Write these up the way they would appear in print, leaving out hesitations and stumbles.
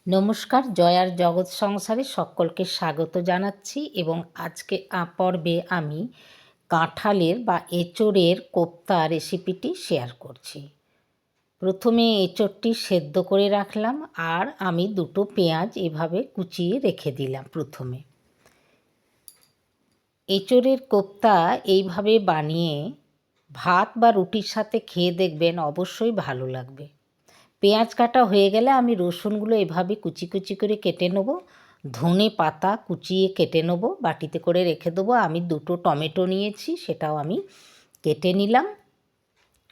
নমস্কার, জয়ার জগৎ সংসারে সকলকে স্বাগত জানাচ্ছি এবং আজকে পর্বে আমি কাঁঠালের বা এঁচোড়ের কোপ্তা রেসিপিটি শেয়ার করছি। প্রথমে এঁচোড়টি সেদ্ধ করে রাখলাম আর আমি দুটো পেঁয়াজ এভাবে কুচিয়ে রেখে দিলাম। প্রথমে এঁচোড়ের কোপ্তা এইভাবে বানিয়ে ভাত বা রুটির সাথে খেয়ে দেখবেন, অবশ্যই ভালো লাগবে। পেঁয়াজ কাটা হয়ে গেলে আমি রসুনগুলো এভাবে কুচি কুচি করে কেটে নেব। ধনে পাতা কুচিয়ে কেটে নেব, বাটিতে করে রেখে দেবো। আমি দুটো টমেটো নিয়েছি, সেটাও আমি কেটে নিলাম।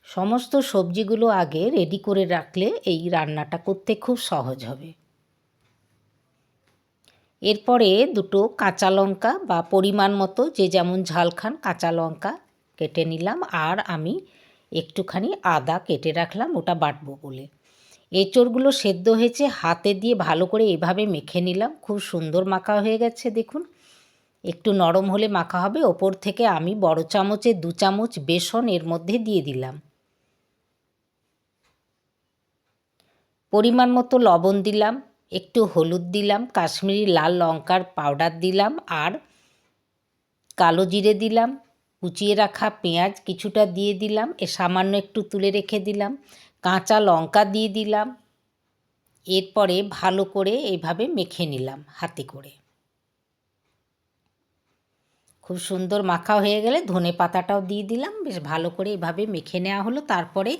সমস্ত সবজিগুলো আগে রেডি করে রাখলে এই রান্নাটা করতে খুব সহজ হবে। এরপরে দুটো কাঁচা লঙ্কা বা পরিমাণ মতো যে যেমন ঝাল খান কাঁচা লঙ্কা কেটে নিলাম। আর আমি একটুখানি আদা কেটে রাখলাম, ওটা বাটবো বলে। এঁচোড়গুলো সেদ্ধ হয়েছে, হাতে দিয়ে ভালো করে এভাবে মেখে নিলাম। খুব সুন্দর মাখা হয়ে গেছে দেখুন। একটু নরম হলে মাখা হবে। ওপর থেকে আমি বড় চামচে 2 চামচ বেসন এর মধ্যে দিয়ে দিলাম। পরিমাণ মতো লবণ দিলাম, একটু হলুদ দিলাম, কাশ্মীরি লাল লঙ্কার পাউডার দিলাম আর কালো জিরে দিলাম। কুচিয়ে রাখা পেঁয়াজ কিছুটা দিয়ে দিলাম, সামান্য একটু তুলে রেখে দিলাম। কাঁচা লঙ্কা দিয়ে দিলাম। এরপরে ভালো করে এইভাবে মেখে নিলাম হাতে করে। খুব সুন্দর মাখা হয়ে গেলে ধনে পাতাটাও দিয়ে দিলাম। বেশ ভালো করে এইভাবে মেখে নেওয়া হলো। তারপরে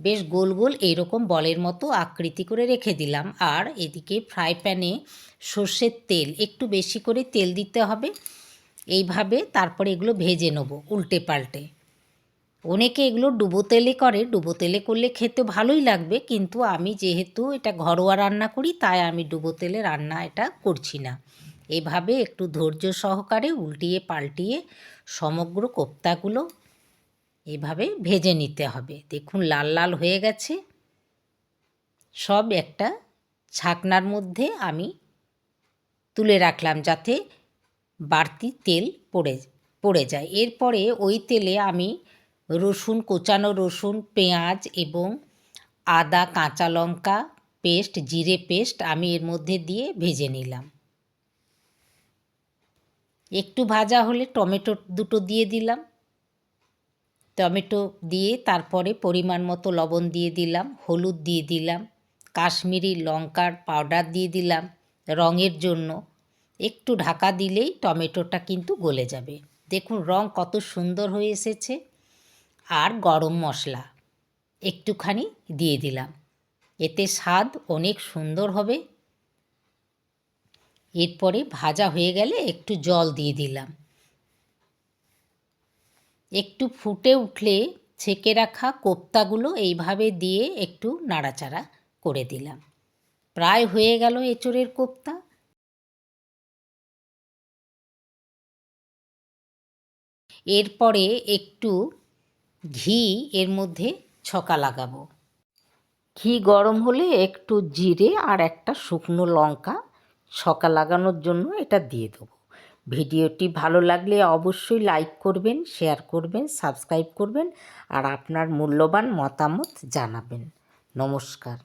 বেশ গোল গোল এইরকম বলের মতো আকৃতি করে রেখে দিলাম। আর এদিকে ফ্রাই প্যানে সর্ষের তেল একটু বেশি করে তেল দিতে হবে। এইভাবে তারপরে এগুলো ভেজে নেব উল্টে পাল্টে। অনেকে এগুলো ডুবো তেলে করে, ডুবো তেলে করলে খেতে ভালোই লাগবে, কিন্তু আমি যেহেতু এটা ঘরোয়া রান্না করি তাই আমি ডুবো তেলে রান্না এটা করছি না। এভাবে একটু ধৈর্য সহকারে উল্টিয়ে পাল্টিয়ে সমগ্র কোপ্তাগুলো এভাবে ভেজে নিতে হবে। দেখুন লাল লাল হয়ে গেছে। সব একটা ছাকনার মধ্যে আমি তুলে রাখলাম যাতে বাড়তি তেল পড়ে যায়। এরপরে ওই তেলে আমি রসুন, কোচানো রসুন, পেঁয়াজ এবং আদা কাঁচা লঙ্কা পেস্ট, জিরে পেস্ট আমি এর মধ্যে দিয়ে ভেজে নিলাম। একটু ভাজা হলে টমেটো দুটো দিয়ে দিলাম। টমেটো দিয়ে তারপরে পরিমাণ মতো লবণ দিয়ে দিলাম, হলুদ দিয়ে দিলাম, কাশ্মীরি লঙ্কার পাউডার দিয়ে দিলাম রঙের জন্য। একটু ঢাকা দিলেই টমেটোটা কিন্তু গলে যাবে। দেখুন রং কত সুন্দর হয়ে এসেছে। আর গরম মশলা একটুখানি দিয়ে দিলাম, এতে স্বাদ অনেক সুন্দর হবে। এরপরে ভাজা হয়ে গেলে একটু জল দিয়ে দিলাম। একটু ফুটে উঠলে ছেঁকে রাখা কোপ্তাগুলো এইভাবে দিয়ে একটু নাড়াচাড়া করে দিলাম। প্রায় হয়ে গেল এঁচোড়ের কোপ্তা। এরপরে একটু ঘি এর মধ্যে ছকা লাগাবো। ঘি গরম হলে একটু জিরে আর একটা শুকনো লঙ্কা ছকা লাগানোর জন্য এটা দিয়ে দেবো। ভিডিওটি ভালো লাগলে অবশ্যই লাইক করবেন, শেয়ার করবেন, সাবস্ক্রাইব করবেন আর আপনার মূল্যবান মতামত জানাবেন। নমস্কার।